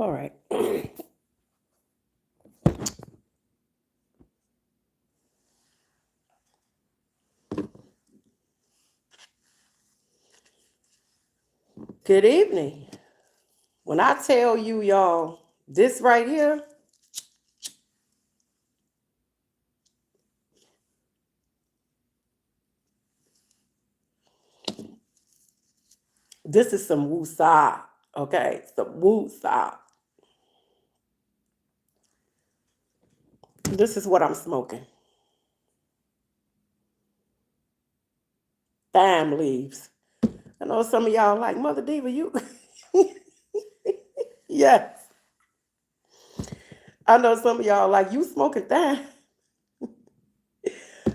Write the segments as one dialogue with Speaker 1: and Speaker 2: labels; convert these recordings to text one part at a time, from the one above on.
Speaker 1: All right. Good evening. When I tell you, y'all, this right here, this is some woosah. Okay, some woosah. This is what I'm smoking. Thyme leaves. I know some of y'all like Mother Diva. You, yes. I know some of y'all like you smoking thyme.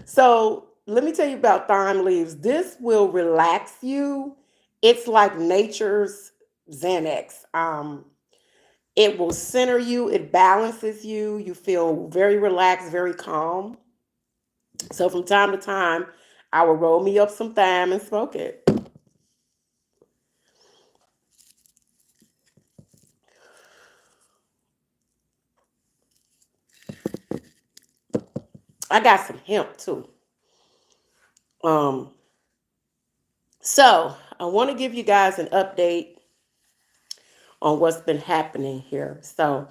Speaker 1: So let me tell you about thyme leaves. This will relax you. It's like nature's Xanax. It will center you, it balances you. You feel very relaxed, very calm. So from time to time, I will roll me up some thyme and smoke it. I got some hemp too. Um, so I want to give you guys an update on what's been happening here. So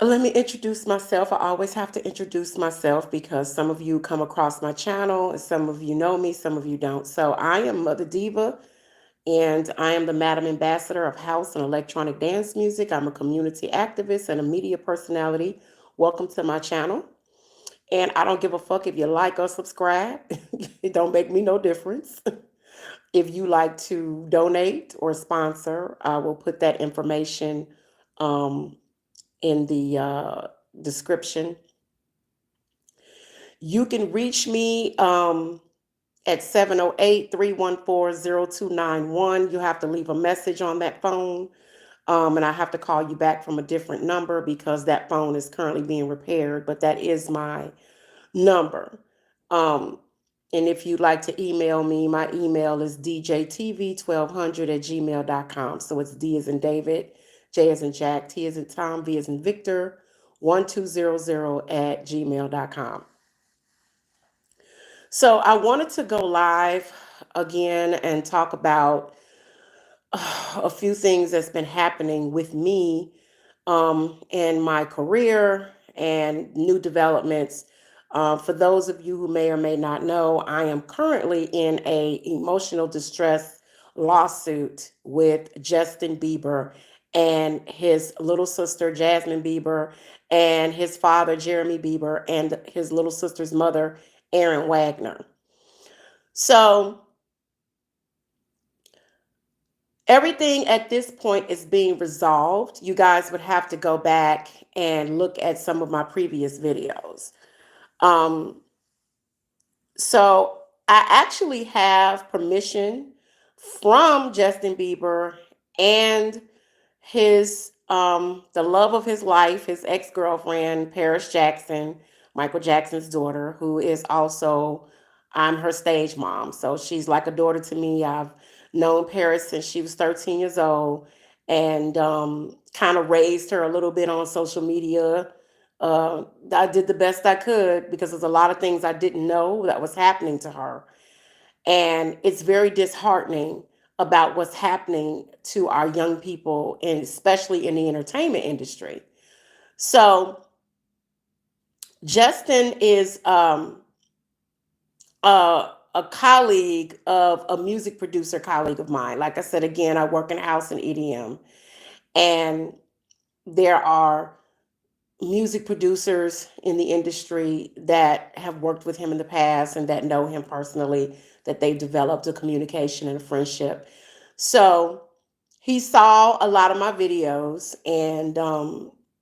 Speaker 1: let me introduce myself. I always have to introduce myself because some of you come across my channel and some of you know me, some of you don't. So I am Mother Diva, and I am the Madam Ambassador of House and Electronic Dance Music. I'm a community activist and a media personality. Welcome to my channel. And I don't give a fuck if you like or subscribe. It don't make me no difference. If you like to donate or sponsor, I will put that information um, in the description. You can reach me at 708-314-0291. You have to leave a message on that phone. And I have to call you back from a different number because that phone is currently being repaired, but that is my number. Um, and if you'd like to email me, my email is djtv1200@gmail.com. So it's D as in David, J as in Jack, T as in Tom, V as in Victor, 1200@gmail.com. So I wanted to go live again and talk about a few things that's been happening with me in my career and new developments. For those of you who may or may not know, I am currently in a emotional distress lawsuit with Justin Bieber and his little sister Jasmine Bieber and his father Jeremy Bieber and his little sister's mother Erin Wagner. So everything at this point is being resolved. You guys would have to go back and look at some of my previous videos. Um, so I actually have permission from Justin Bieber and his the love of his life, his ex-girlfriend, Paris Jackson, Michael Jackson's daughter, who is also I'm her stage mom. So she's like a daughter to me. I've known Paris since she was 13 years old and kind of raised her a little bit on social media. I did the best I could because there's a lot of things I didn't know that was happening to her. And it's very disheartening about what's happening to our young people, and especially in the entertainment industry. So, Justin is a colleague of a music producer colleague of mine. Like I said, again, I work in house and EDM, and there are music producers in the industry that have worked with him in the past and that know him personally, that they've developed a communication and a friendship. So he saw a lot of my videos, and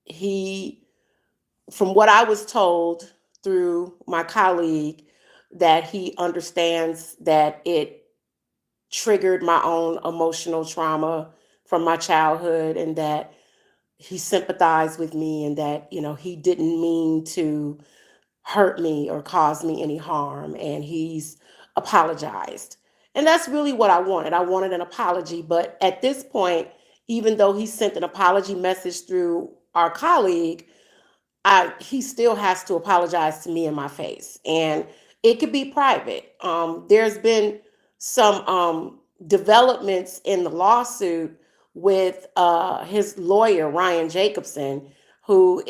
Speaker 1: he, from what I was told through my colleague, that he understands that it triggered my own emotional trauma from my childhood, and that he sympathized with me, and that he didn't mean to hurt me or cause me any harm, and he's apologized. And that's really what I wanted. I wanted an apology, but at this point even though he sent an apology message through our colleague, he still has to apologize to me in my face, and it could be private. There's been some developments in the lawsuit with his lawyer Ryan Jacobson, who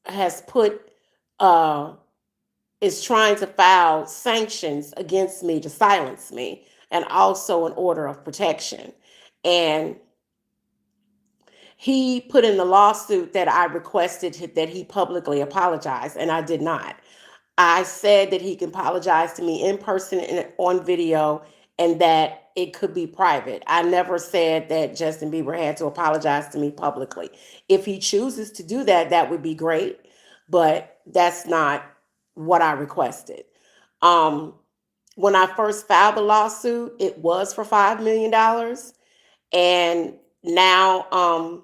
Speaker 1: has put is trying to file sanctions against me to silence me, and also an order of protection. And he put in the lawsuit that I requested that he publicly apologize, and I did not. I said that he can apologize to me in person and on video, and that it could be private. I never said that Justin Bieber had to apologize to me publicly. If he chooses to do that, that would be great, but that's not what I requested. Um, when I first filed the lawsuit, it was for $5 million. And now,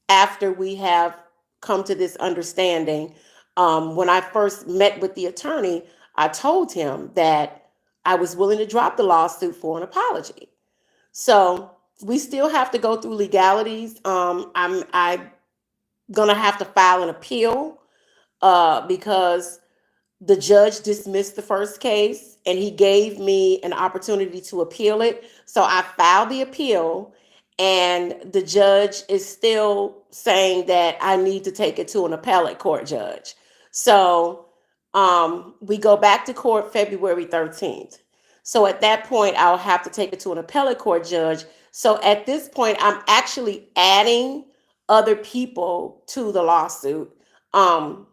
Speaker 1: after we have come to this understanding, when I first met with the attorney, I told him that I was willing to drop the lawsuit for an apology. So we still have to go through legalities. I'm gonna have to file an appeal because the judge dismissed the first case and he gave me an opportunity to appeal it. So I filed the appeal, and the judge is still saying that I need to take it to an appellate court judge. So we go back to court February 13th. So at that point, I'll have to take it to an appellate court judge. So at this point, I'm actually adding other people to the lawsuit. Um,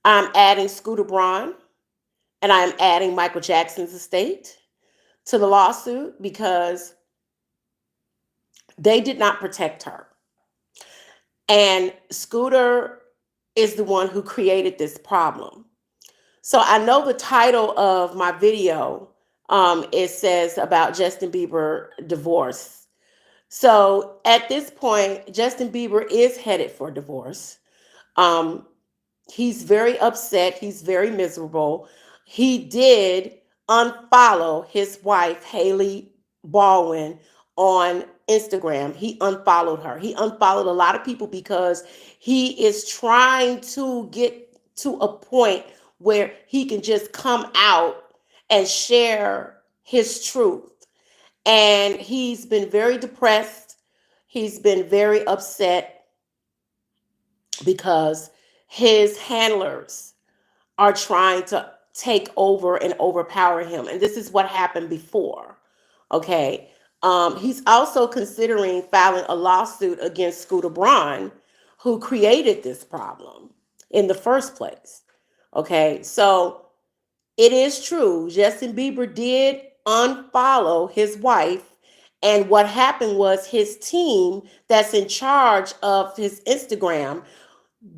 Speaker 1: I'm adding Scooter Braun, and I'm adding Michael Jackson's estate to the lawsuit because they did not protect her. And Scooter is the one who created this problem. So I know the title of my video, it says about Justin Bieber divorce. So at this point, Justin Bieber is headed for divorce. Um, He's very upset. He's very miserable. He did unfollow his wife, Haley Baldwin, on Instagram. He unfollowed her. He unfollowed a lot of people because he is trying to get to a point where he can just come out and share his truth. And he's been very depressed. He's been very upset because his handlers are trying to take over and overpower him. And this is what happened before. Okay. He's also considering filing a lawsuit against Scooter Braun, who created this problem in the first place. Okay. So it is true. Justin Bieber did unfollow his wife. And what happened was his team that's in charge of his Instagram,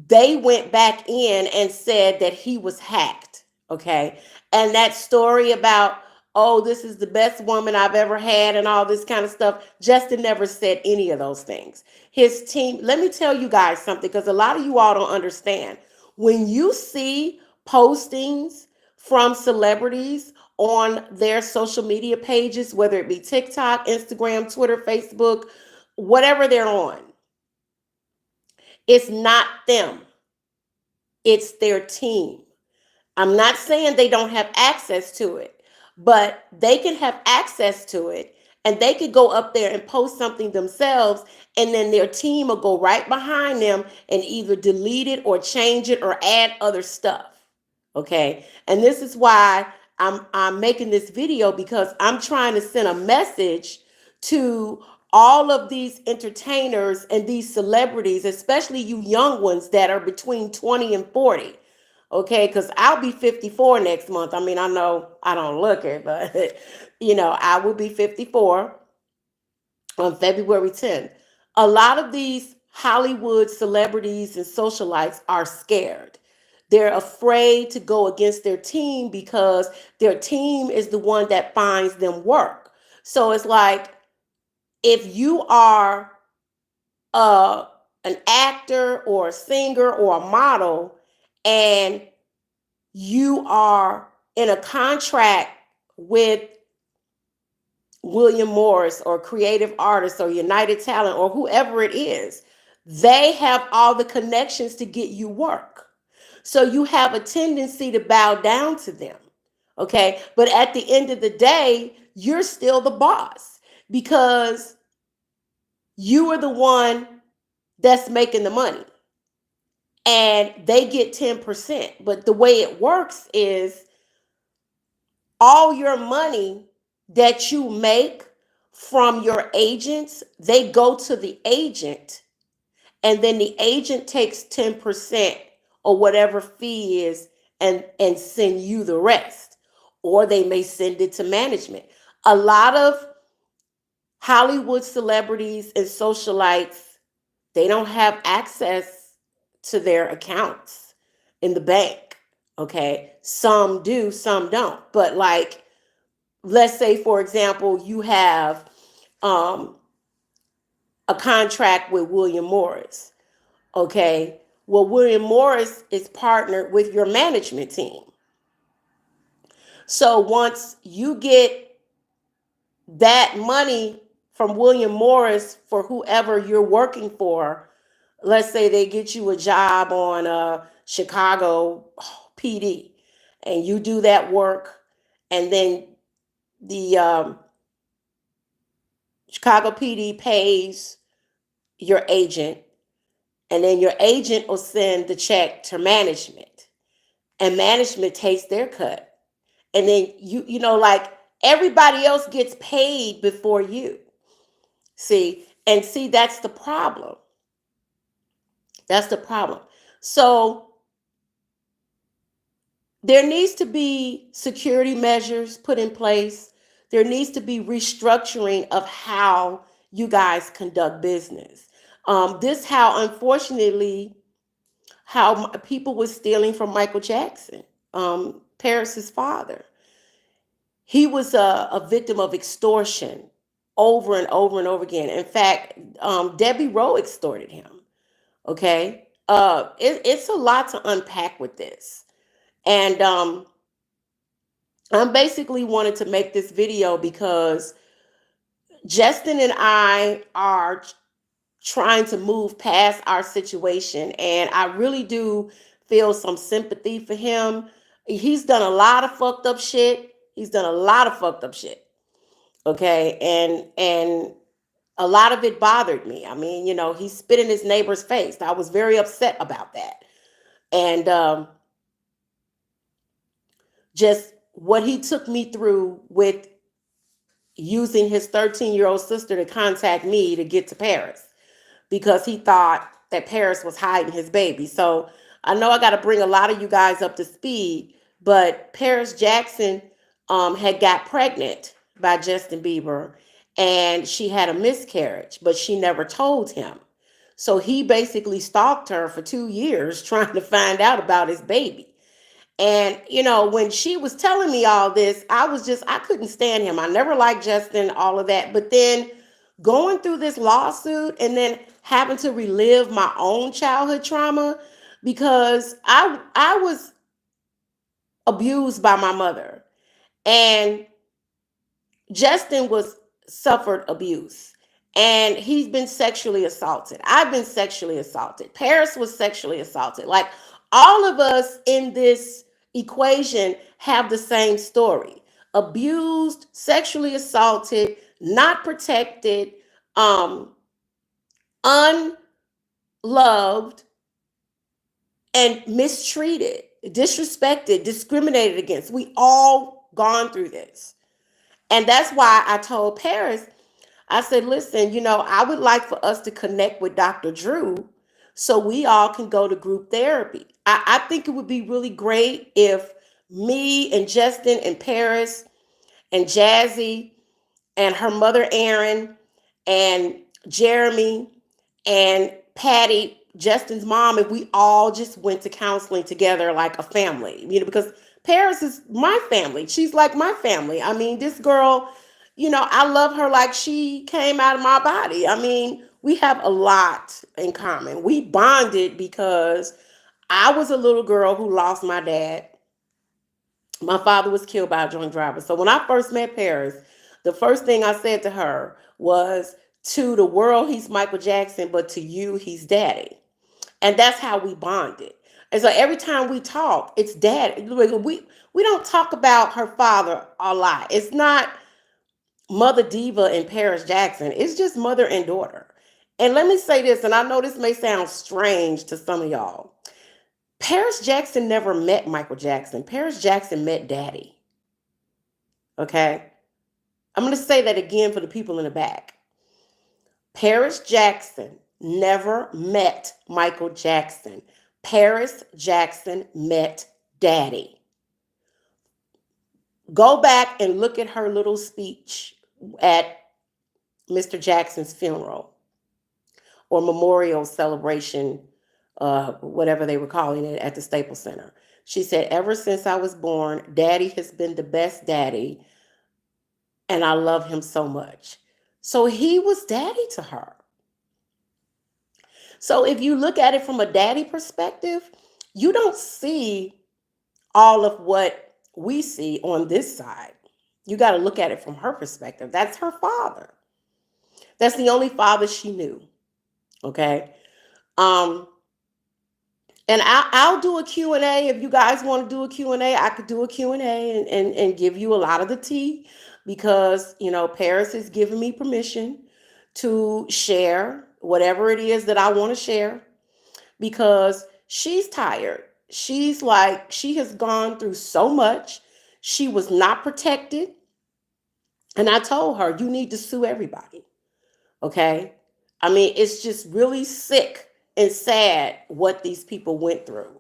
Speaker 1: they went back in and said that he was hacked. Okay. And that story about, oh, this is the best woman I've ever had and all this kind of stuff, Justin never said any of those things. His team, let me tell you guys something, because a lot of you all don't understand. When you see postings from celebrities on their social media pages, whether it be TikTok, Instagram, Twitter, Facebook, whatever they're on, it's not them. It's their team. I'm not saying they don't have access to it, but they can have access to it, and they could go up there and post something themselves, and then their team will go right behind them and either delete it or change it or add other stuff. Okay. And this is why I'm making this video, because I'm trying to send a message to all of these entertainers and these celebrities, especially you young ones that are between 20 and 40. Okay, because I'll be 54 next month. I mean, I know I don't look it, but I will be 54 on February 10th. A lot of these Hollywood celebrities and socialites are scared. They're afraid to go against their team because their team is the one that finds them work. So it's like, if you are uh, an actor or a singer or a model, and you are in a contract with William Morris or Creative Artists or United Talent or whoever it is, they have all the connections to get you work. So you have a tendency to bow down to them. Okay. But at the end of the day, you're still the boss because you are the one that's making the money and they get 10%. But the way it works is all your money that you make from your agents, they go to the agent, and then the agent takes 10% or whatever fee is and send you the rest. Or they may send it to management. A lot of Hollywood celebrities and socialites, they don't have access to their accounts in the bank. Okay. Some do, some don't. But like, let's say, for example, you have um, a contract with William Morris. Okay. Well, William Morris is partnered with your management team. So once you get that money from William Morris for whoever you're working for, let's say they get you a job on Chicago PD and you do that work, and then the Chicago PD pays your agent, and then your agent will send the check to management, and management takes their cut, and then like everybody else gets paid before you. See, that's the problem. That's the problem. So there needs to be security measures put in place. There needs to be restructuring of how you guys conduct business. This how, unfortunately, how people were stealing from Michael Jackson, Paris's father. He was a victim of extortion over and over and over again. In fact, Debbie Rowe extorted him. Okay, it's a lot to unpack with this, and I'm basically wanted to make this video because Justin and I are trying to move past our situation, and I really do feel some sympathy for him. He's done a lot of fucked up shit. He's done a lot of fucked up shit. Okay, and a lot of it bothered me. I mean, he spit in his neighbor's face. I was very upset about that, and just what he took me through with using his 13-year-old sister to contact me to get to Paris because he thought that Paris was hiding his baby. So I know I got to bring a lot of you guys up to speed, but Paris Jackson had got pregnant by Justin Bieber, and she had a miscarriage, but she never told him. So he basically stalked her for 2 years trying to find out about his baby. And, when she was telling me all this, I couldn't stand him. I never liked Justin, all of that. But then going through this lawsuit and then having to relive my own childhood trauma because I was abused by my mother. And Justin was suffered abuse. And he's been sexually assaulted. I've been sexually assaulted. Paris was sexually assaulted. Like, all of us in this equation have the same story: abused, sexually assaulted, not protected, unloved, and mistreated, disrespected, discriminated against. We all gone through this. And that's why I told Paris, I said, listen, I would like for us to connect with Dr. Drew so we all can go to group therapy. I think it would be really great if me and Justin and Paris and Jazzy and her mother, Erin, and Jeremy and Patty, Justin's mom, if we all just went to counseling together like a family, because Paris is my family. She's like my family. I mean, this girl, I love her like she came out of my body. I mean, we have a lot in common. We bonded because I was a little girl who lost my dad. My father was killed by a drunk driver. So when I first met Paris, The first thing I said to her was, to the world, he's Michael Jackson, but to you, he's daddy. And that's how we bonded. And so every time we talk, it's daddy. We don't talk about her father a lot. It's not Mother Diva and Paris Jackson. It's just mother and daughter. And let me say this, and I know this may sound strange to some of y'all. Paris Jackson never met Michael Jackson. Paris Jackson met daddy. Okay? I'm going to say that again for the people in the back. Paris Jackson never met Michael Jackson. Paris Jackson met daddy. Go back and look at her little speech at Mr. Jackson's funeral or memorial celebration, whatever they were calling it at the Staples Center. She said, ever since I was born, daddy has been the best daddy, and I love him so much. So he was daddy to her. So if you look at it from a daddy perspective, you don't see all of what we see on this side. You got to look at it from her perspective. That's her father. That's the only father she knew. Okay. Um, and I'll do a Q&A. If you guys want to do a Q&A, I could do a Q&A and give you a lot of the tea because, Paris has given me permission to share whatever it is that I want to share because she's tired. She's like, she has gone through so much. She was not protected. And I told her, you need to sue everybody. Okay. I mean, it's just really sick and sad what these people went through.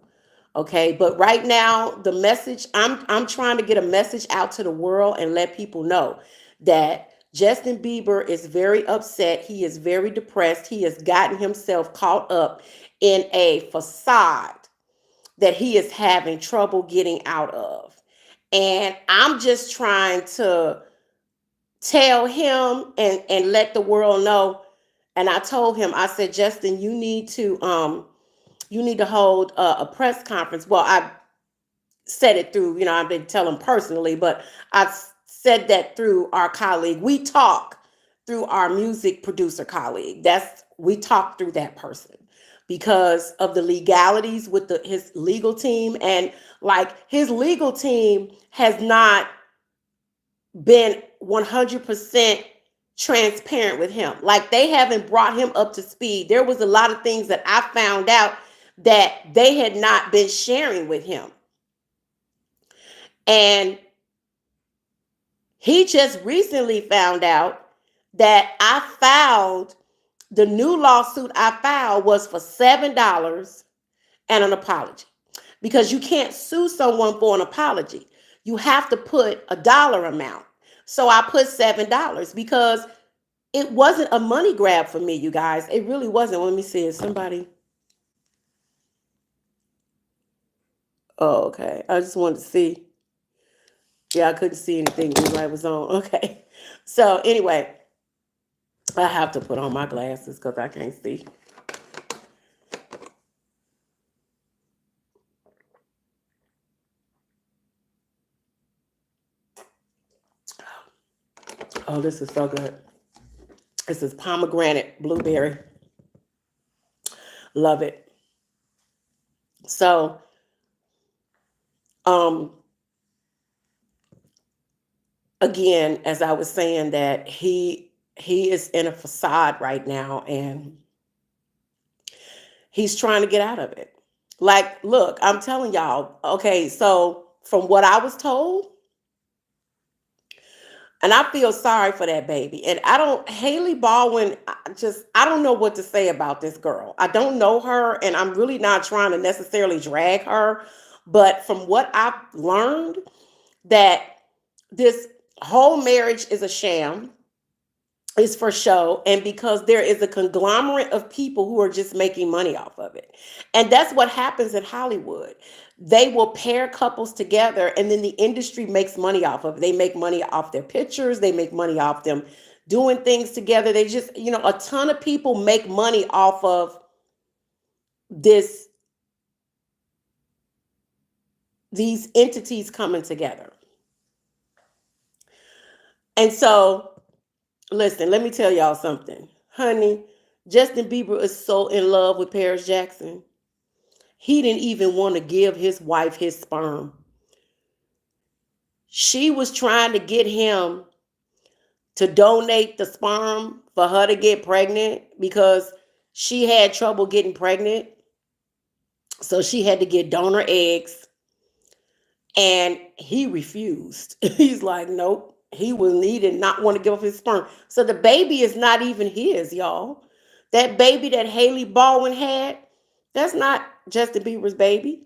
Speaker 1: Okay. But right now, the message, I'm trying to get a message out to the world and let people know that Justin Bieber is very upset. He is very depressed. He has gotten himself caught up in a facade that he is having trouble getting out of. And I'm just trying to tell him and let the world know. And I told him, I said, Justin, you need to hold a press conference. Well, I said it through, I didn't tell him personally, but I said that through our colleague. We talk through our music producer colleague. We talk through that person because of the legalities with his legal team. And like his legal team has not been 100% transparent with him. Like they haven't brought him up to speed. There was a lot of things that I found out that they had not been sharing with him. And he just recently found out that the new lawsuit I filed was for $7 and an apology. Because you can't sue someone for an apology. You have to put a dollar amount. So I put $7 because it wasn't a money grab for me, you guys. It really wasn't. Let me see. Is somebody? Oh, okay. I just wanted to see. Yeah, I couldn't see anything. The light was on. Okay. So anyway, I have to put on my glasses because I can't see. Oh, this is so good. This is pomegranate blueberry. Love it. So, um, again, as I was saying, that he is in a facade right now, and he's trying to get out of it. Like, look, I'm telling y'all. Okay, so from what I was told, and I feel sorry for that baby. And Haley Baldwin, I don't know what to say about this girl. I don't know her, and I'm really not trying to necessarily drag her. But from what I've learned, that this whole marriage is a sham, is for show, and because there is a conglomerate of people who are just making money off of it. And that's what happens in Hollywood. They will pair couples together and then the industry makes money off of it. They make money off their pictures, they make money off them doing things together. They just, a ton of people make money off of these entities coming together. And so, listen, let me tell y'all something. Honey, Justin Bieber is so in love with Paris Jackson. He didn't even want to give his wife his sperm. She was trying to get him to donate the sperm for her to get pregnant because she had trouble getting pregnant. So she had to get donor eggs. And he refused. He's like, nope. He did not want to give up his sperm. So the baby is not even his, y'all. That baby that Haley Baldwin had, that's not Justin Bieber's baby.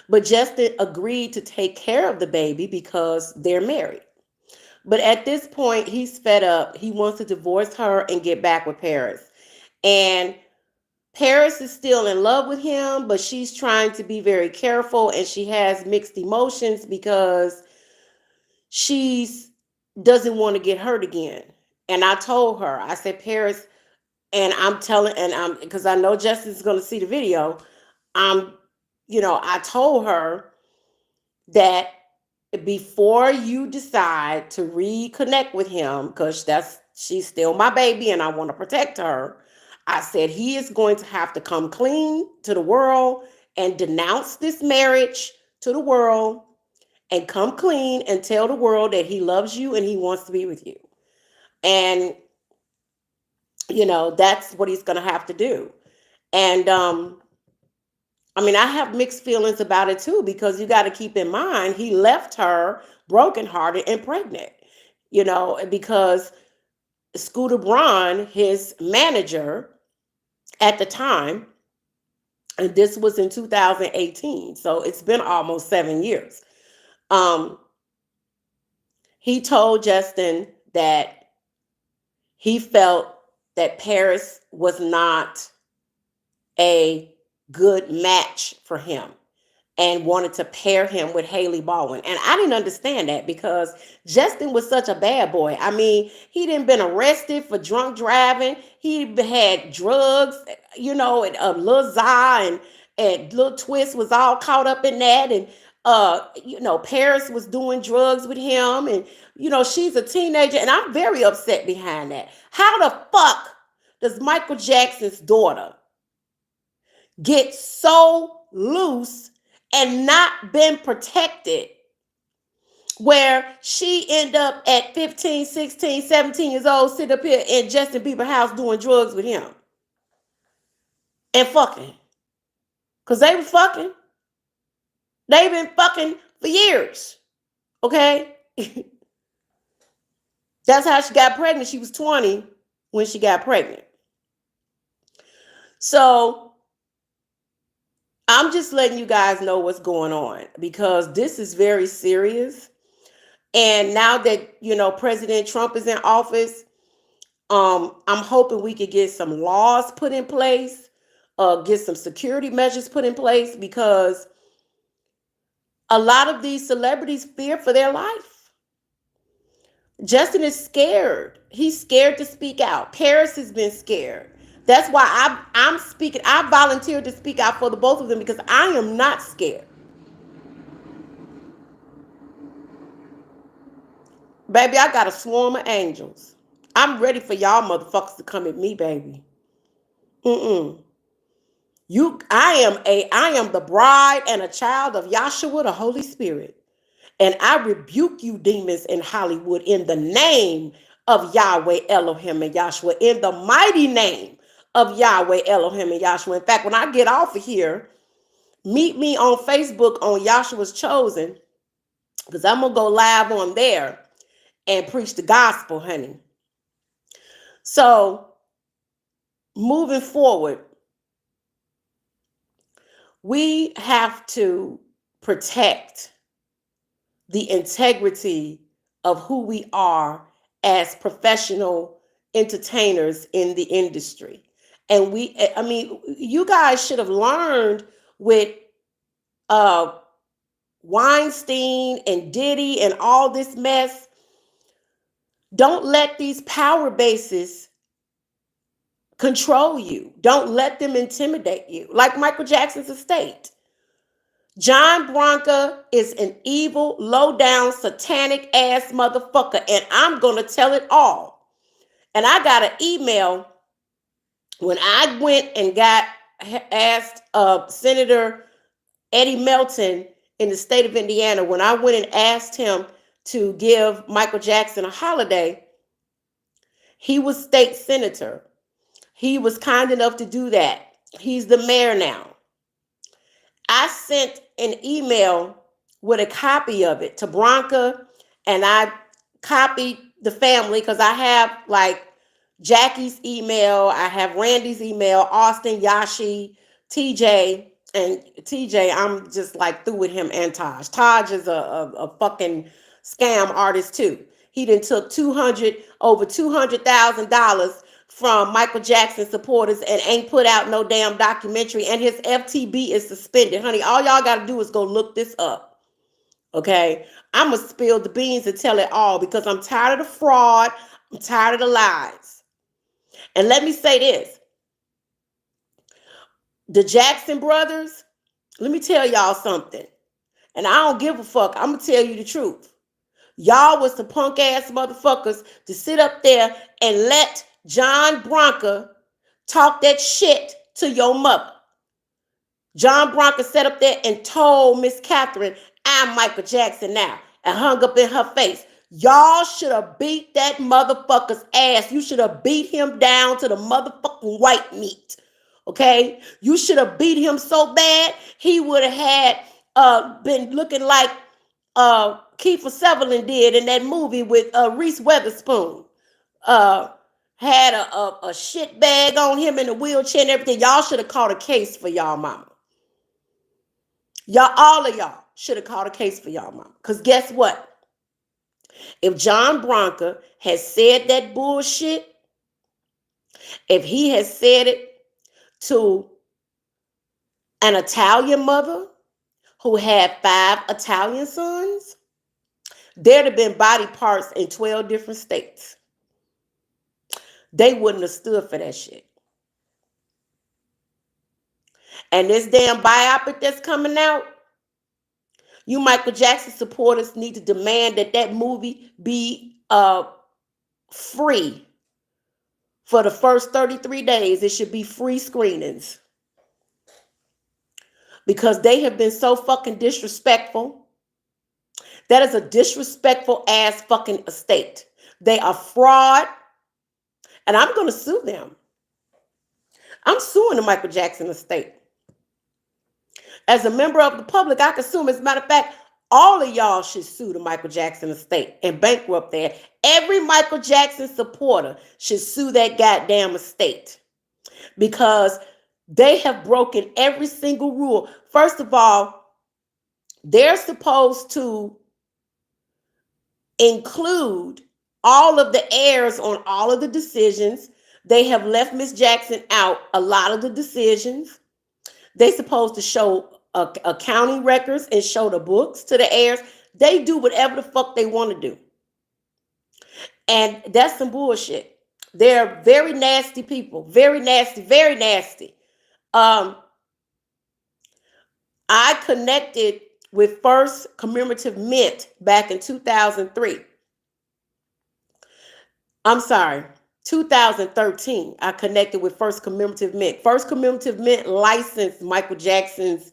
Speaker 1: But Justin agreed to take care of the baby because they're married. But at this point, he's fed up. He wants to divorce her and get back with Paris. And Paris is still in love with him, but she's trying to be very careful and she has mixed emotions because she's doesn't want to get hurt again. And I told her, I said, Paris, and I'm telling, and I'm because I know Justin's going to see the video. I'm, I told her that before you decide to reconnect with him, because she's still my baby and I want to protect her, I said he is going to have to come clean to the world and denounce this marriage to the world and come clean and tell the world that he loves you and he wants to be with you. And that's what he's going to have to do. And I have mixed feelings about it too, because you got to keep in mind he left her brokenhearted and pregnant, because Scooter Braun, his manager at the time, and this was in 2018, so it's been almost 7 years. Um, he told Justin that he felt that Paris was not a good match for him and wanted to pair him with Haley Baldwin. And I didn't understand that because Justin was such a bad boy. He didn't been arrested for drunk driving. He had drugs, and Lil Zah and Lil Twist was all caught up in that. And Paris was doing drugs with him. And, she's a teenager. And I'm very upset behind that. How the fuck does Michael Jackson's daughter get so loose and not been protected where she end up at 15, 16, 17 years old, sit up here in Justin Bieber's house doing drugs with him and fucking? Because they were fucking. They've been fucking for years. Okay? That's how she got pregnant. She was 20 when she got pregnant. So I'm just letting you guys know what's going on because this is very serious. And now that, President Trump is in office, I'm hoping we could get some laws put in place, get some security measures put in place, because a lot of these celebrities fear for their life. Justin is scared. He's scared to speak out. Paris has been scared. That's why I'm speaking. I volunteered to speak out for the both of them because I am not scared. Baby, I got a swarm of angels. I'm ready for y'all motherfuckers to come at me, baby. Mm-mm. I am the bride and a child of Yahshua, the Holy Spirit. And I rebuke you demons in Hollywood in the name of Yahweh Elohim and Yahshua, in the mighty name of Yahweh Elohim and Yahshua. In fact, when I get off of here, meet me on Facebook on Yahshua's Chosen, because I'm going to go live on there and preach the gospel, honey. So, moving forward, we have to protect the integrity of who we are as professional entertainers in the industry. And you guys should have learned with uh, Weinstein and Diddy and all this mess. Don't let these power bases control you. Don't let them intimidate you. Like Michael Jackson's estate. John Bronca is an evil, low down, satanic ass motherfucker, and I'm gonna tell it all. And I got an email when I went and got asked Senator Eddie Melton in the state of Indiana, when I went and asked him to give Michael Jackson a holiday, he was state senator. He was kind enough to do that. He's the mayor now. I sent an email with a copy of it to Bronca, and I copied the family because I have like Jackie's email, I have Randy's email, Austin, Yashi, TJ, and TJ, I'm just like through with him, and Taj. Taj is a fucking scam artist too. He done took over $200,000 from Michael Jackson supporters and ain't put out no damn documentary, and his FTB is suspended. Honey, all y'all got to do is go look this up. Okay? I'm going to spill the beans and tell it all because I'm tired of the fraud. I'm tired of the lies. And let me say this. The Jackson brothers, let me tell y'all something. And I don't give a fuck. I'm going to tell you the truth. Y'all was the punk ass motherfuckers to sit up there and let John Bronca talk that shit to your mother. John Bronca sat up there and told Miss Catherine, I'm Michael Jackson now, and hung up in her face. Y'all should have beat that motherfucker's ass. You should have beat him down to the motherfucking white meat. Okay? You should have beat him so bad, he would have had been looking like Kiefer Sutherland did in that movie with Reese Witherspoon. Had a shit bag on him in a wheelchair and everything. Y'all should have caught a case for y'all mama. Y'all, all of y'all should have caught a case for y'all mama. Because guess what? If John Bronca has said that bullshit, if he has said it to an Italian mother who had 5 Italian sons, there'd have been body parts in 12 different states. They wouldn't have stood for that shit. And this damn biopic that's coming out, you Michael Jackson supporters need to demand that that movie be free for the first 33 days. It should be free screenings. Because they have been so fucking disrespectful. That is a disrespectful ass fucking estate. They are fraud. And I'm going to sue them. I'm suing the Michael Jackson estate. As a member of the public, I can sue them. As a matter of fact, all of y'all should sue the Michael Jackson estate and bankrupt that. Every Michael Jackson supporter should sue that goddamn estate. Because they have broken every single rule. First of all, they're supposed to include all of the heirs on all of the decisions. They have left Miss Jackson out a lot of the decisions. They're supposed to show accounting records and show the books to the heirs. They do whatever the fuck they want to do. And that's some bullshit. They're very nasty people. Very nasty. Very nasty. I connected with First Commemorative Mint back in 2003. I'm sorry, 2013. I connected with First Commemorative Mint. First Commemorative Mint licensed Michael Jackson's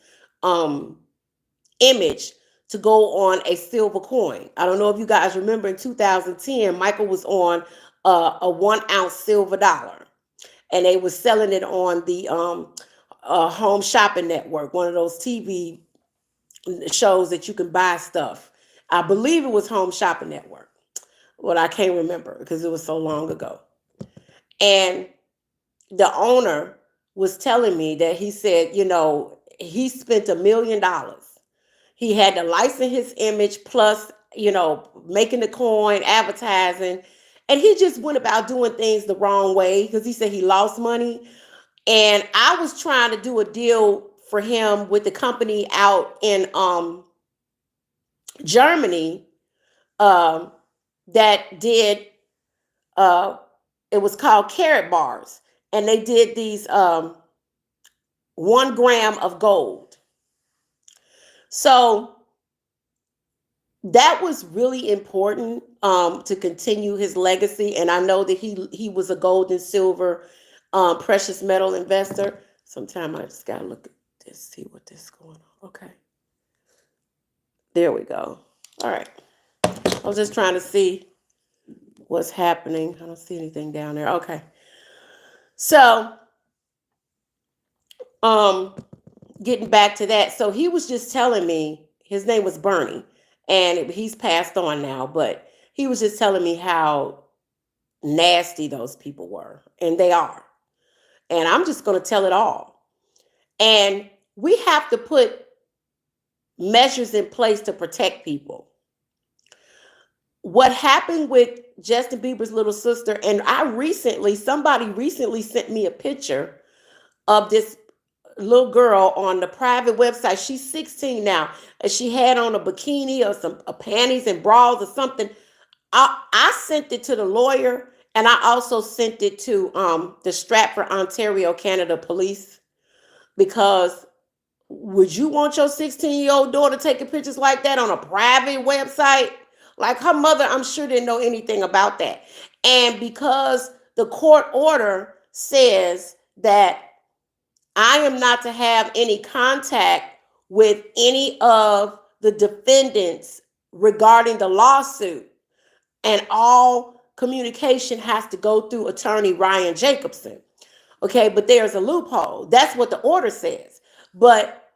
Speaker 1: image to go on a silver coin. I don't know if you guys remember in 2010, Michael was on a 1 ounce silver dollar, and they were selling it on the Home Shopping Network, one of those TV shows that you can buy stuff. I believe it was Home Shopping Network. Well, I can't remember because it was so long ago. And the owner was telling me that he said, you know, he spent $1 million. He had to license his image plus, you know, making the coin, advertising. And he just went about doing things the wrong way because he said he lost money. And I was trying to do a deal for him with the company out in Germany that did, it was called Carrot Bars. And they did these 1 gram of gold. So that was really important to continue his legacy. And I know that he was a gold and silver precious metal investor. Sometime I just gotta look at this, see what this is going on. Okay. There we go. All right. I was just trying to see what's happening. I don't see anything down there. Okay. So um getting back to that. So he was just telling me, his name was Bernie, and he's passed on now, but he was just telling me how nasty those people were, and they are. And I'm just going to tell it all. And we have to put measures in place to protect people. What happened with Justin Bieber's little sister, and somebody recently sent me a picture of this little girl on the private website. She's 16 now, and she had on a bikini or some panties and bras or something. I sent it to the lawyer, and I also sent it to the Stratford, Ontario, Canada police, because would you want your 16-year-old daughter taking pictures like that on a private website? Like, her mother, I'm sure, didn't know anything about that. And because the court order says that I am not to have any contact with any of the defendants regarding the lawsuit, and all communication has to go through attorney Ryan Jacobson. Okay, but there's a loophole. That's what the order says. But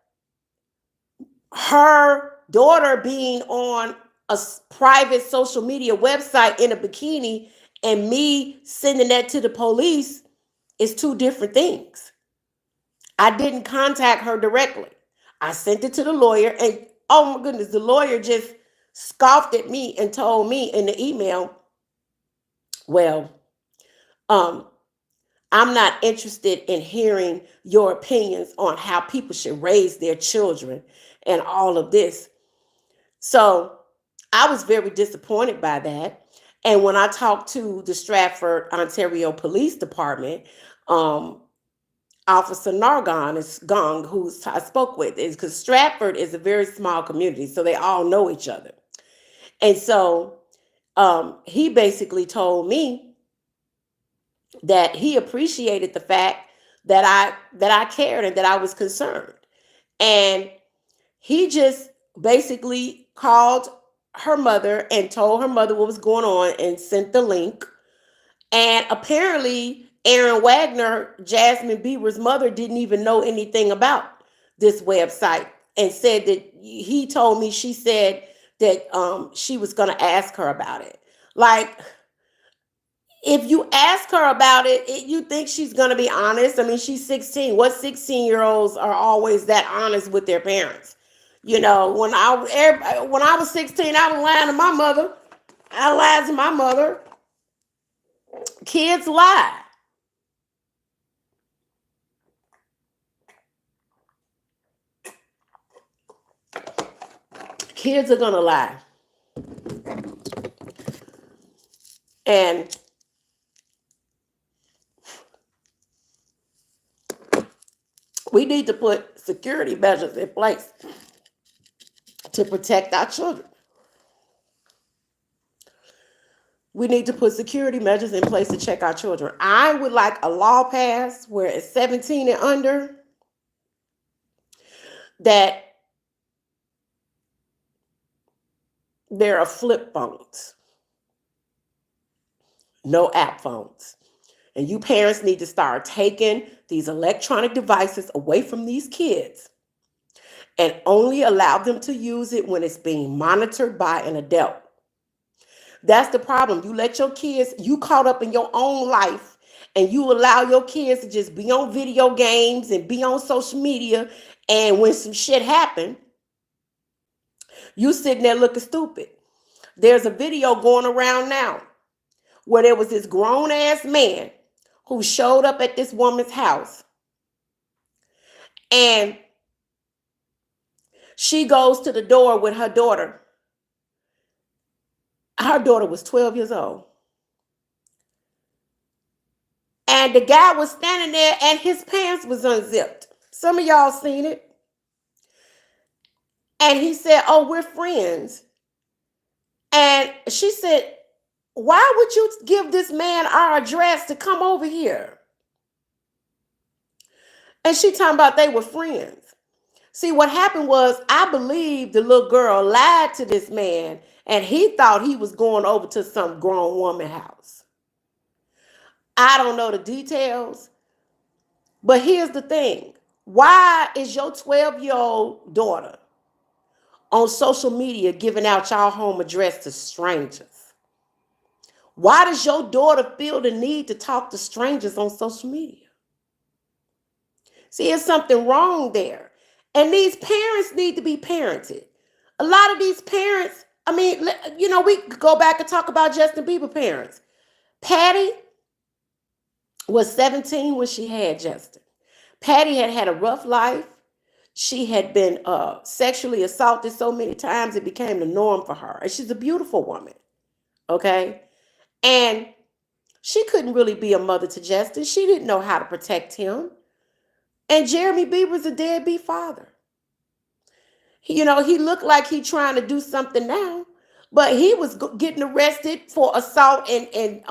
Speaker 1: her daughter being on a private social media website in a bikini and me sending that to the police is two different things. I didn't contact her directly. I sent it to the lawyer, and oh my goodness, the lawyer just scoffed at me and told me in the email, well, um, I'm not interested in hearing your opinions on how people should raise their children and all of this. So I was very disappointed by that. And when I talked to the Stratford, Ontario Police Department, Officer Nargon is Gong, who I spoke with, is because Stratford is a very small community, so they all know each other. And so he basically told me that he appreciated the fact that I cared and that I was concerned. And he just basically called her mother and told her mother what was going on and sent the link. And apparently Aaron Wagner, Jasmine Bieber's mother, didn't even know anything about this website, and said that he told me, she said that she was going to ask her about it. Like, if you ask her about it, you think she's going to be honest. I mean, she's 16. What 16-year-olds are always that honest with their parents? You know, when I was 16, I was lying to my mother. I lied to my mother. Kids lie. Kids are going to lie. And we need to put security measures in place to protect our children. We need to put security measures in place to check our children. I would like a law passed where it's 17 and under, that there are flip phones, no app phones. And you parents need to start taking these electronic devices away from these kids and only allow them to use it when it's being monitored by an adult. That's the problem. You let your kids, you caught up in your own life, and you allow your kids to just be on video games and be on social media. And when some shit happen, you sitting there looking stupid. There's a video going around now where there was this grown ass man who showed up at this woman's house, and she goes to the door with her daughter. Her daughter was 12 years old. And the guy was standing there and his pants was unzipped. Some of y'all seen it. And he said, oh, we're friends. And she said, why would you give this man our address to come over here? And she talking about they were friends. See, what happened was, I believe the little girl lied to this man, and he thought he was going over to some grown woman house. I don't know the details, but here's the thing. Why is your 12-year-old daughter on social media giving out y'all home address to strangers? Why does your daughter feel the need to talk to strangers on social media? See, there's something wrong there. And these parents need to be parented. A lot of these parents, I mean, we could go back and talk about Justin Bieber parents. Patty was 17 when she had Justin. Patty had had a rough life. She had been sexually assaulted so many times it became the norm for her. And she's a beautiful woman, okay? And she couldn't really be a mother to Justin. She didn't know how to protect him. And Jeremy Bieber's a deadbeat father. He looked like he trying to do something now, but he was getting arrested for assault and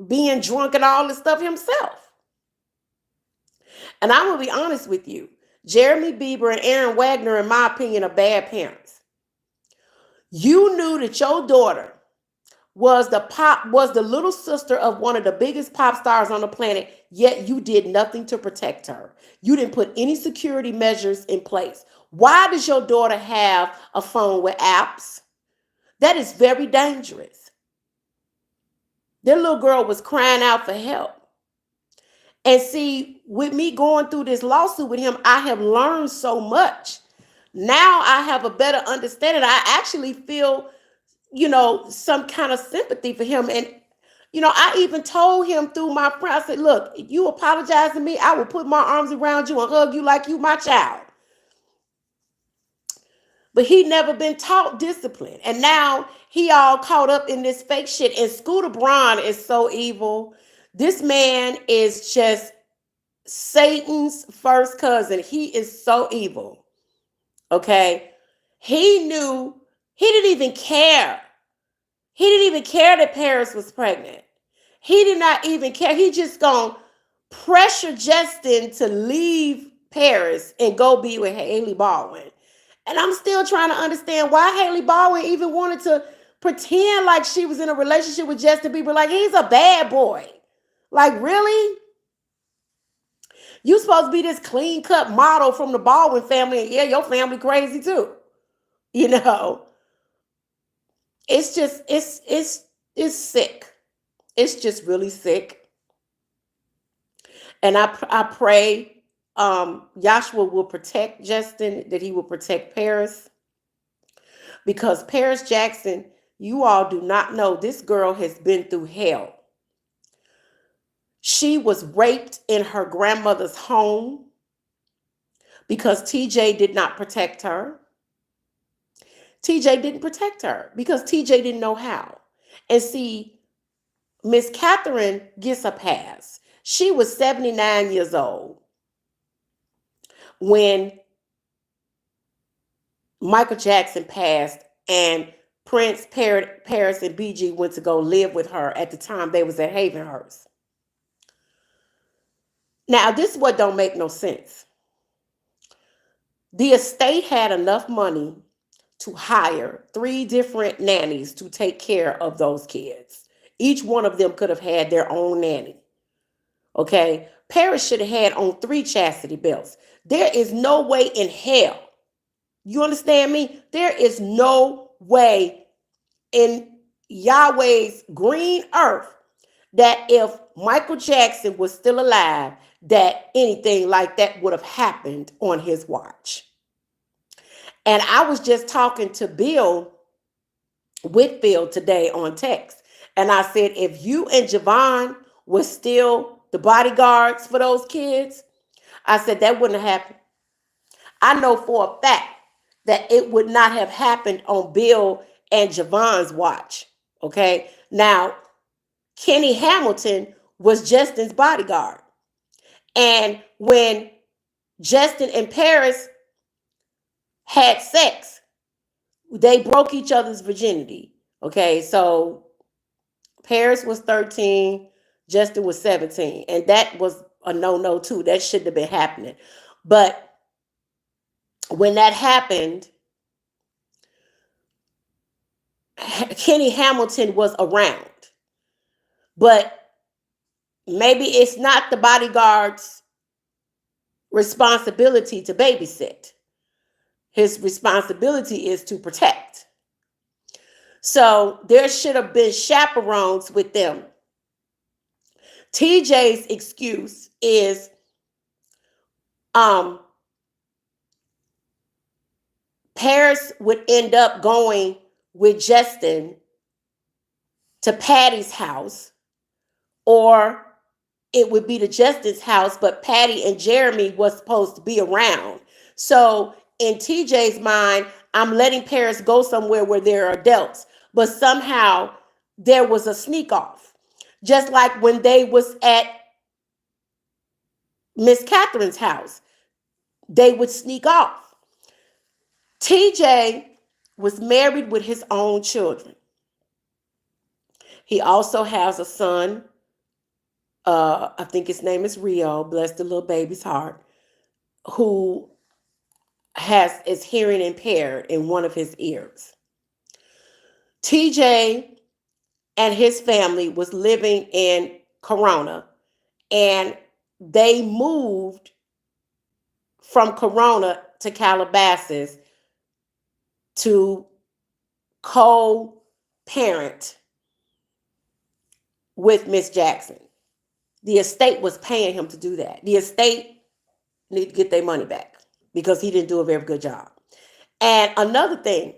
Speaker 1: being drunk and all this stuff himself. And I'm gonna be honest with you, Jeremy Bieber and Aaron Wagner, in my opinion, are bad parents. You knew that your daughter was the little sister of one of the biggest pop stars on the planet, yet you did nothing to protect her. You didn't put any security measures in place. Why does your daughter have a phone with apps? That is very dangerous. Their little girl was crying out for help. And see, with me going through this lawsuit with him, I have learned so much. Now I have a better understanding. I actually feel, some kind of sympathy for him. And, I even told him through my friend, I said, look, if you apologize to me, I will put my arms around you and hug you like you my child. But he never been taught discipline. And now he all caught up in this fake shit. And Scooter Braun is so evil. This man is just Satan's first cousin. He is so evil. Okay? He didn't even care. He didn't even care that Paris was pregnant. He did not even care. He just gonna pressure Justin to leave Paris and go be with Haley Baldwin. And I'm still trying to understand why Haley Baldwin even wanted to pretend like she was in a relationship with Justin Bieber. Like, he's a bad boy. Like, really? You supposed to be this clean-cut model from the Baldwin family, and yeah, your family crazy too. It's just, it's sick. It's just really sick. And I pray Joshua will protect Justin, that he will protect Paris. Because Paris Jackson, you all do not know, this girl has been through hell. She was raped in her grandmother's home because TJ did not protect her. TJ didn't protect her because TJ didn't know how. And see, Miss Catherine gets a pass. She was 79 years old when Michael Jackson passed and Prince, Paris, and BG went to go live with her. At the time, they was at Havenhurst. Now, this is what don't make no sense. The estate had enough money to hire 3 different nannies to take care of those kids. Each one of them could have had their own nanny. Okay? Paris should have had on 3 chastity belts. There is no way in hell. You understand me? There is no way in Yahweh's green earth that if Michael Jackson was still alive, that anything like that would have happened on his watch. And I was just talking to Bill Whitfield today on text. And I said, if you and Javon were still the bodyguards for those kids, I said that wouldn't have happened. I know for a fact that it would not have happened on Bill and Javon's watch. Okay. Now, Kenny Hamilton was Justin's bodyguard. And when Justin and Paris had sex. They broke each other's virginity. Okay, so Paris was 13, Justin was 17, and that was a no too. That shouldn't have been happening. But when that happened, Kenny Hamilton was around. But maybe it's not the bodyguard's responsibility to babysit. His responsibility is to protect. So there should have been chaperones with them. TJ's excuse is um Paris would end up going with Justin to Patty's house, or it would be to Justin's house, but Patty and Jeremy was supposed to be around. So in TJ's mind, I'm letting Paris go somewhere where there are adults, but somehow there was a sneak off. Just like when they was at Miss Catherine's house, they would sneak off. TJ was married with his own children. He also has a son. I think his name is Rio, bless the little baby's heart, who is hearing impaired in one of his ears. TJ and his family was living in Corona, and they moved from Corona to Calabasas to co-parent with Miss Jackson. The estate was paying him to do that. The estate need to get their money back because he didn't do a very good job. And another thing,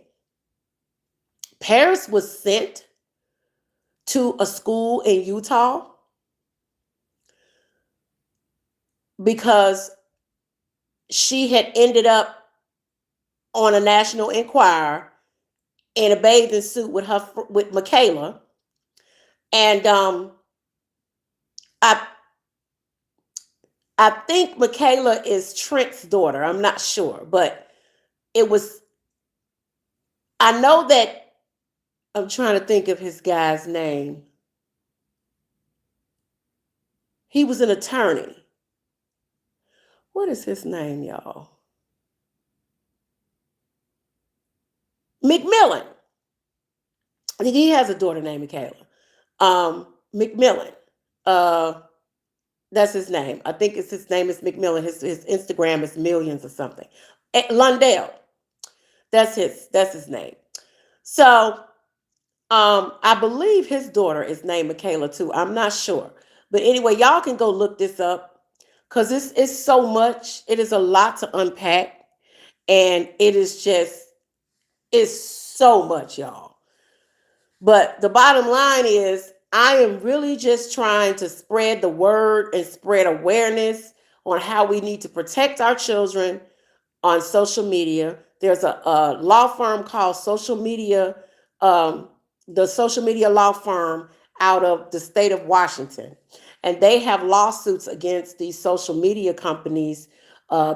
Speaker 1: Paris was sent to a school in Utah because she had ended up on a National Enquirer in a bathing suit with Mckayla, and I I think Mckayla is Trent's daughter. I'm not sure, but it was. I know that I'm trying to think of his guy's name. He was an attorney. What is his name, y'all? McMillan. I think he has a daughter named Kayla. McMillan. Uh, that's his name. I think his name is McMillan. His Instagram is Millians or something. Londell. That's his name. So I believe his daughter is named Mckayla too. I'm not sure. But anyway, y'all can go look this up because it's so much. It is a lot to unpack. And it's so much, y'all. But the bottom line is, I am really just trying to spread the word and spread awareness on how we need to protect our children on social media. There's a law firm called um, the Social Media Law Firm out of the state of Washington. And they have lawsuits against these social media companies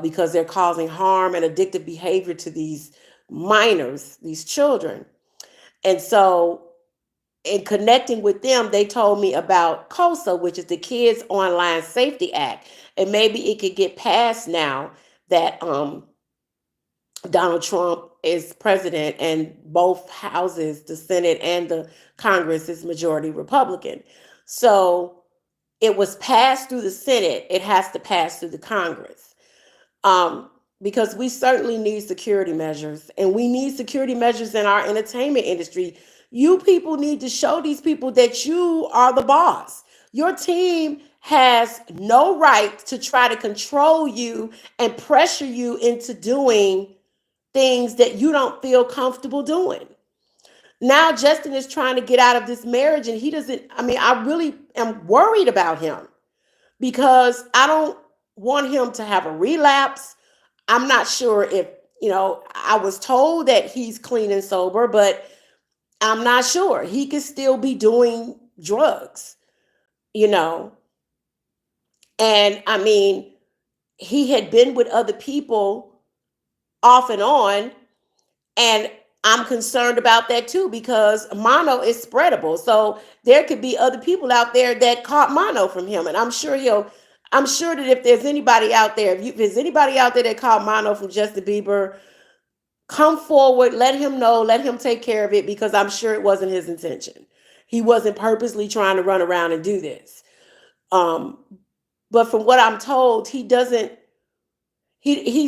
Speaker 1: because they're causing harm and addictive behavior to these minors, these children. And so in connecting with them, they told me about COSA, which is the Kids Online Safety Act. And maybe it could get passed now that Donald Trump is president and both houses, the Senate and the Congress, is majority Republican. So it was passed through the Senate. It has to pass through the Congress. Because we certainly need security measures, and we need security measures in our entertainment industry. You people need to show these people that you are the boss. Your team has no right to try to control you and pressure you into doing things that you don't feel comfortable doing. Now Justin is trying to get out of this marriage, and he doesn't. I mean, I really am worried about him because I don't want him to have a relapse. I'm not sure if, I was told that he's clean and sober, but I'm not sure. He could still be doing drugs, you know. And I mean, he had been with other people off and on. And I'm concerned about that too because mono is spreadable. So there could be other people out there that caught mono from him. And I'm sure that if there's anybody out there, if there's anybody out there that caught mono from Justin Bieber, come forward, let him know, let him take care of it because I'm sure it wasn't his intention. He wasn't purposely trying to run around and do this. Um, but from what I'm told, he's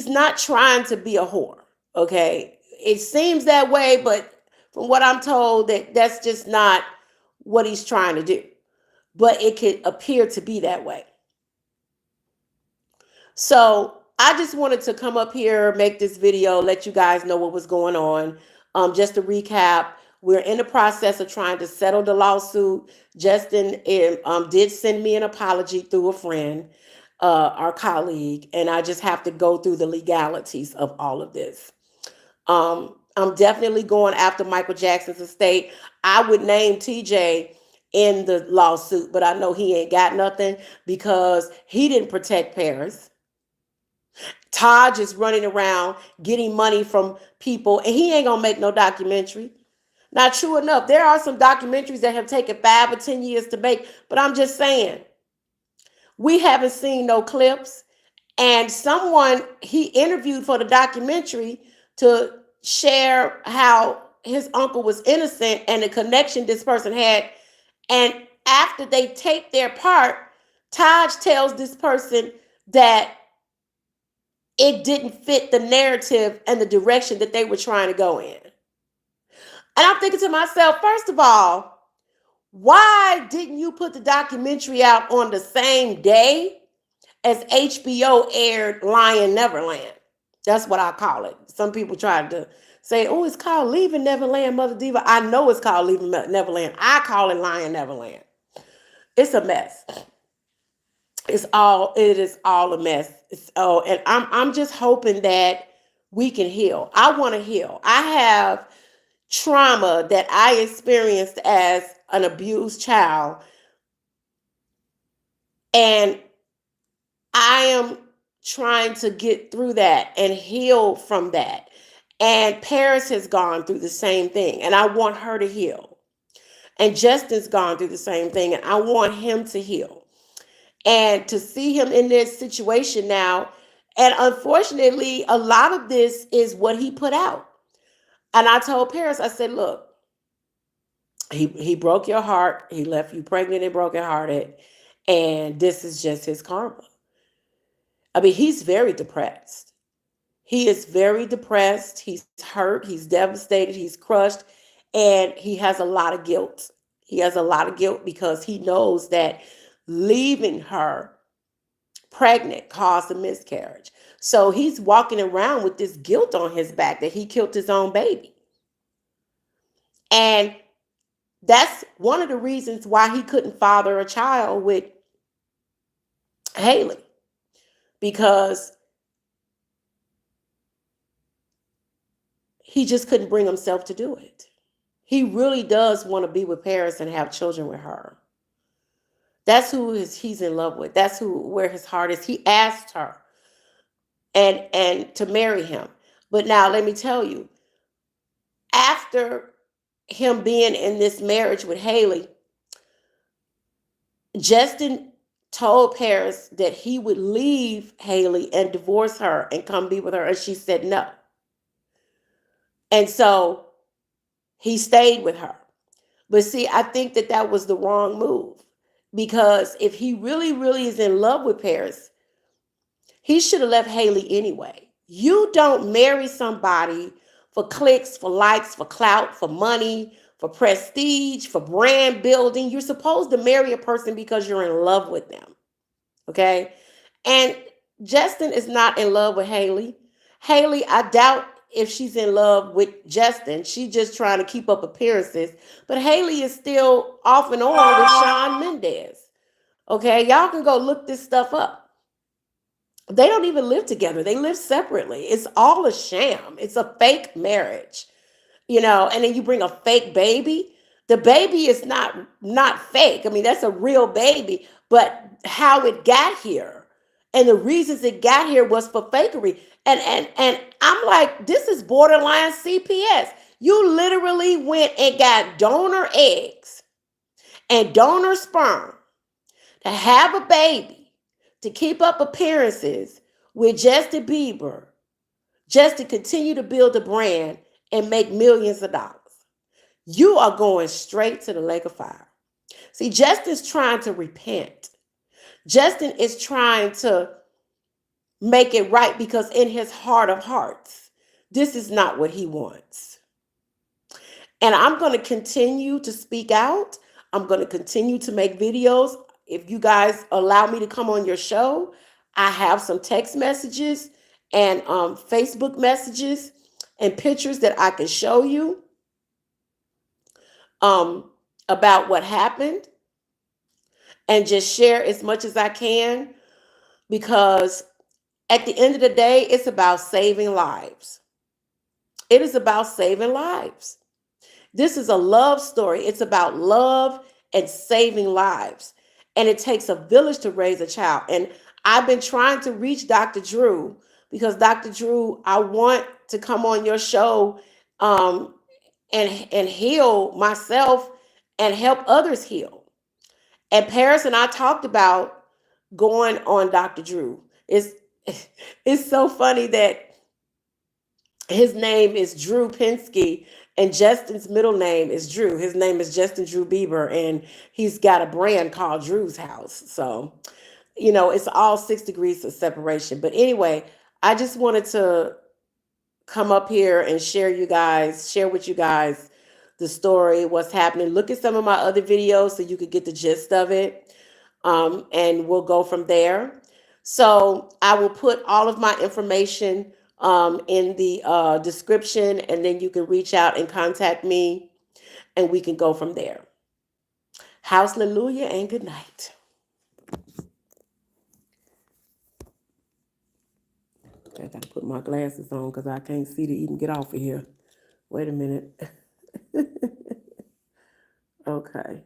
Speaker 1: not trying to be a whore. Okay, it seems that way, but from what I'm told, that's just not what he's trying to do. But it could appear to be that way. So I just wanted to come up here, make this video, let you guys know what was going on. Just to recap, we're in the process of trying to settle the lawsuit. Justin did send me an apology through a friend, our colleague, and I just have to go through the legalities of all of this. I'm definitely going after Michael Jackson's estate. I would name TJ in the lawsuit, but I know he ain't got nothing because he didn't protect Paris. Taj is running around getting money from people, and he ain't gonna make no documentary. Now, true enough, there are some documentaries that have taken 5 or 10 years to make, but I'm just saying, we haven't seen no clips. And someone he interviewed for the documentary to share how his uncle was innocent and the connection this person had. And after they take their part, Taj tells this person that it didn't fit the narrative and the direction that they were trying to go in. And I'm thinking to myself, first of all, why didn't you put the documentary out on the same day as HBO aired Lion Neverland? That's what I call it. Some people tried to say, oh, it's called Leaving Neverland, Mother Diva. I know it's called Leaving Neverland. I call it Lion Neverland. It's a mess. It is all a mess. And I'm just hoping that we can heal. I want to heal. I have trauma that I experienced as an abused child, and I am trying to get through that and heal from that. And Paris has gone through the same thing, and I want her to heal. And Justin's gone through the same thing, and I want him to heal. And to see him in this situation now, and unfortunately, a lot of this is what he put out. And I told Paris, I said, look, he broke your heart. He left you pregnant and brokenhearted. And this is just his karma. I mean, he's very depressed. He is very depressed. He's hurt. He's devastated. He's crushed. And he has a lot of guilt. He has a lot of guilt because he knows that leaving her pregnant caused a miscarriage. So he's walking around with this guilt on his back that he killed his own baby. And that's one of the reasons why he couldn't father a child with Haley, because he just couldn't bring himself to do it. He really does want to be with Paris and have children with her. That's who he's in love with. That's where his heart is. He asked her and to marry him. But now let me tell you, after him being in this marriage with Haley, Justin told Paris that he would leave Haley and divorce her and come be with her, and she said no. And so he stayed with her. But see, I think that was the wrong move, because if he really, really is in love with Paris, he should have left Haley anyway. You don't marry somebody for clicks, for likes, for clout, for money, for prestige, for brand building. You're supposed to marry a person because you're in love with them. Okay? And Justin is not in love with Haley. Haley, I doubt if she's in love with Justin. She's just trying to keep up appearances. But Haley is still off and on with Shawn Mendes. Okay? Y'all can go look this stuff up. They don't even live together. They live separately. It's all a sham. It's a fake marriage, and then you bring a fake baby. The baby is not fake. I mean, that's a real baby, but how it got here And the reasons it got here was for fakery. And I'm like, this is borderline CPS. You literally went and got donor eggs and donor sperm to have a baby, to keep up appearances with Justin Bieber, just to continue to build a brand and make millions of dollars. You are going straight to the lake of fire. See, Justin's trying to repent. Justin is trying to make it right because in his heart of hearts, this is not what he wants. And I'm going to continue to speak out. I'm going to continue to make videos. If you guys allow me to come on your show, I have some text messages and Facebook messages and pictures that I can show you about what happened, and just share as much as I can, because at the end of the day, it's about saving lives. It is about saving lives. This is a love story. It's about love and saving lives. And it takes a village to raise a child. And I've been trying to reach Dr. Drew because, Dr. Drew, I want to come on your show and heal myself and help others heal. And Paris and I talked about going on Dr. Drew. It's so funny that his name is Drew Pinsky and Justin's middle name is Drew. His name is Justin Drew Bieber, and he's got a brand called Drew's House. So, it's all 6 degrees of separation. But anyway, I just wanted to come up here and share with you guys the story, what's happening. Look at some of my other videos so you could get the gist of it. And we'll go from there. So I will put all of my information in the description, and then you can reach out and contact me, and we can go from there. Hallelujah and good night. I got to put my glasses on because I can't see to even get off of here. Wait a minute. Okay.